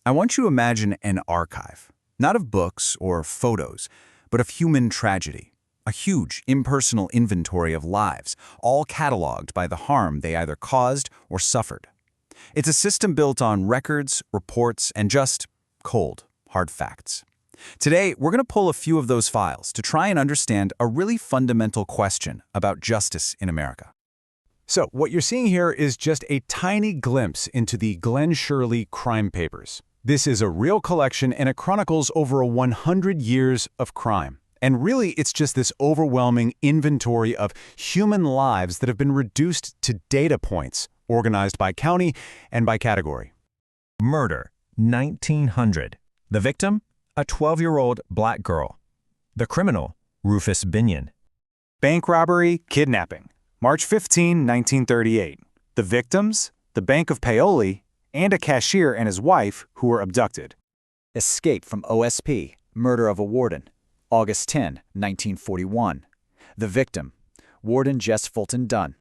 I want you to imagine an archive, not of books or photos, but of human tragedy. A huge, impersonal inventory of lives, all cataloged by the harm they either caused or suffered. It's a system built on records, reports, and just cold, hard facts. Today, we're going to pull a few of those files to try and understand a really fundamental question about justice in America. So, what you're seeing here is just a tiny glimpse into the Glenn Shirley crime papers. This is a real collection and it chronicles over 100 years of crime. And really, it's just this overwhelming inventory of human lives that have been reduced to data points, organized by county and by category. Murder, 1900. The victim, a 12-year-old black girl. The criminal, Rufus Binion. Bank robbery, kidnapping. March 15, 1938. The victims, the Bank of Paoli, and a cashier and his wife who were abducted. Escape from OSP, murder of a warden. August 10, 1941. The victim, Warden Jess Fulton Dunn.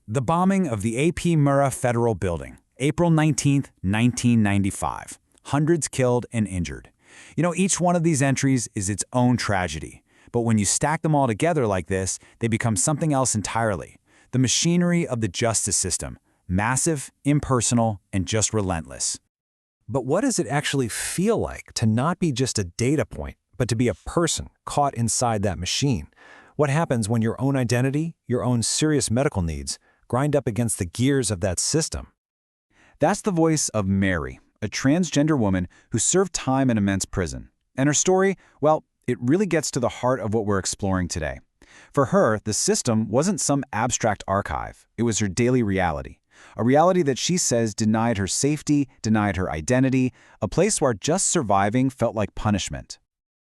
The bombing of the A.P. Murrah Federal Building, April 19, 1995. Hundreds killed and injured. You know, each one of these entries is its own tragedy. But when you stack them all together like this, they become something else entirely. The machinery of the justice system. Massive, impersonal, and just relentless. But what does it actually feel like to not be just a data point, but to be a person caught inside that machine? What happens when your own identity, your own serious medical needs, grind up against the gears of that system? That's the voice of Mary, a transgender woman who served time in immense prison. And her story, well, it really gets to the heart of what we're exploring today. For her, the system wasn't some abstract archive. It was her daily reality. A reality that she says denied her safety, denied her identity, a place where just surviving felt like punishment.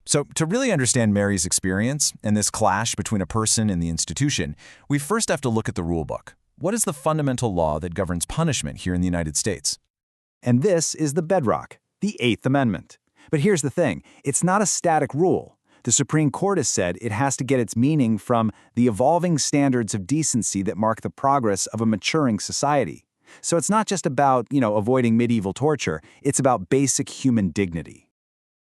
So, to really understand Mary's experience and this clash between a person and the institution, we first have to look at the rulebook. What is the fundamental law that governs punishment here in the United States? And this is the bedrock, the Eighth Amendment. But here's the thing, it's not a static rule. The Supreme Court has said it has to get its meaning from the evolving standards of decency that mark the progress of a maturing society. So it's not just about, avoiding medieval torture, it's about basic human dignity.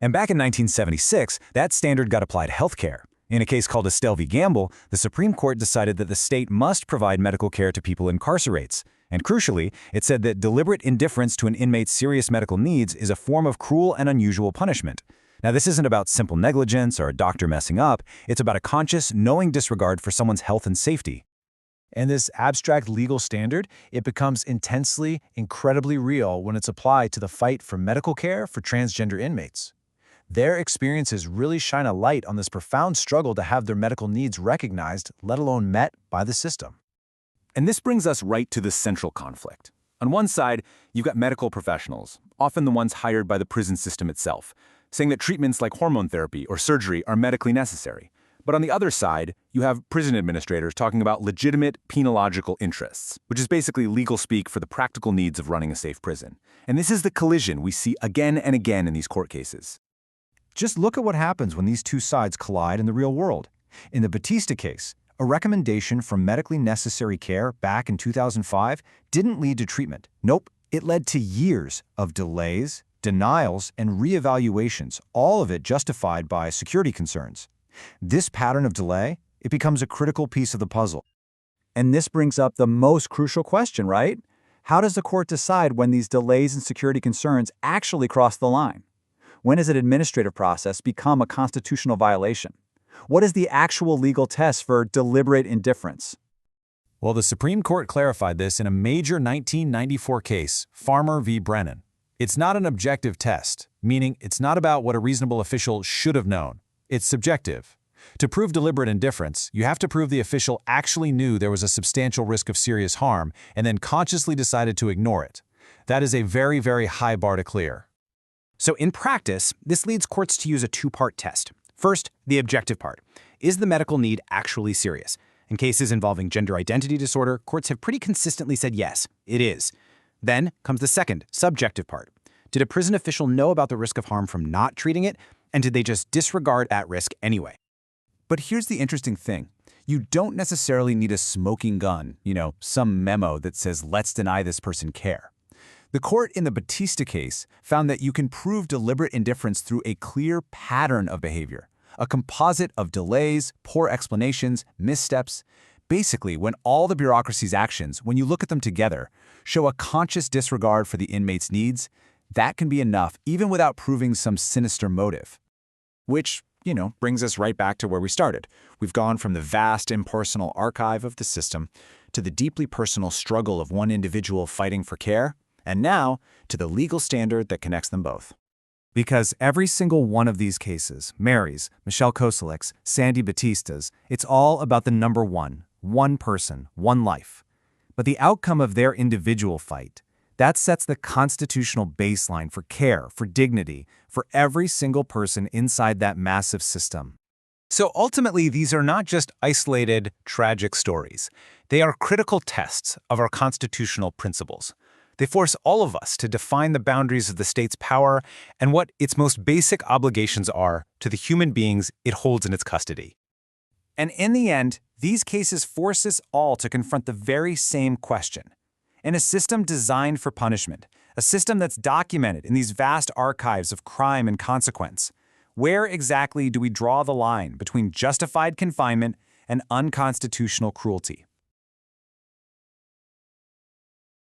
And back in 1976, that standard got applied to healthcare. In a case called Estelle v. Gamble, the Supreme Court decided that the state must provide medical care to people incarcerates. And crucially, it said that deliberate indifference to an inmate's serious medical needs is a form of cruel and unusual punishment. Now, this isn't about simple negligence or a doctor messing up. It's about a conscious, knowing disregard for someone's health and safety. And this abstract legal standard, it becomes intensely, incredibly real when it's applied to the fight for medical care for transgender inmates. Their experiences really shine a light on this profound struggle to have their medical needs recognized, let alone met, by the system. And this brings us right to the central conflict. On one side, you've got medical professionals, often the ones hired by the prison system itself, saying that treatments like hormone therapy or surgery are medically necessary. But on the other side, you have prison administrators talking about legitimate penological interests, which is basically legal speak for the practical needs of running a safe prison. And this is the collision we see again and again in these court cases. Just look at what happens when these two sides collide in the real world. In the Batista case, a recommendation for medically necessary care back in 2005 didn't lead to treatment. Nope, it led to years of delays, denials, and reevaluations, all of it justified by security concerns. This pattern of delay, it becomes a critical piece of the puzzle. And this brings up the most crucial question, right? How does the court decide when these delays and security concerns actually cross the line? When does an administrative process become a constitutional violation? What is the actual legal test for deliberate indifference? Well, the Supreme Court clarified this in a major 1994 case, Farmer v. Brennan. It's not an objective test, meaning it's not about what a reasonable official should have known. It's subjective. To prove deliberate indifference, you have to prove the official actually knew there was a substantial risk of serious harm and then consciously decided to ignore it. That is a very, very high bar to clear. So in practice, this leads courts to use a two-part test. First, the objective part. Is the medical need actually serious? In cases involving gender identity disorder, courts have pretty consistently said yes, it is. Then comes the second, subjective part. Did a prison official know about the risk of harm from not treating it, and did they just disregard that risk anyway? But here's the interesting thing. You don't necessarily need a smoking gun, some memo that says, let's deny this person care. The court in the Batista case found that you can prove deliberate indifference through a clear pattern of behavior, a composite of delays, poor explanations, missteps. Basically, when all the bureaucracy's actions, when you look at them together, show a conscious disregard for the inmate's needs, that can be enough even without proving some sinister motive. Which, brings us right back to where we started. We've gone from the vast impersonal archive of the system to the deeply personal struggle of one individual fighting for care, and now to the legal standard that connects them both. Because every single one of these cases, Mary's, Michelle Koselec's, Sandy Batista's, it's all about the number one person, one life. But the outcome of their individual fight, that sets the constitutional baseline for care, for dignity, for every single person inside that massive system. So ultimately, these are not just isolated, tragic stories. They are critical tests of our constitutional principles. They force all of us to define the boundaries of the state's power and what its most basic obligations are to the human beings it holds in its custody. And in the end, these cases force us all to confront the very same question. In a system designed for punishment, a system that's documented in these vast archives of crime and consequence, where exactly do we draw the line between justified confinement and unconstitutional cruelty?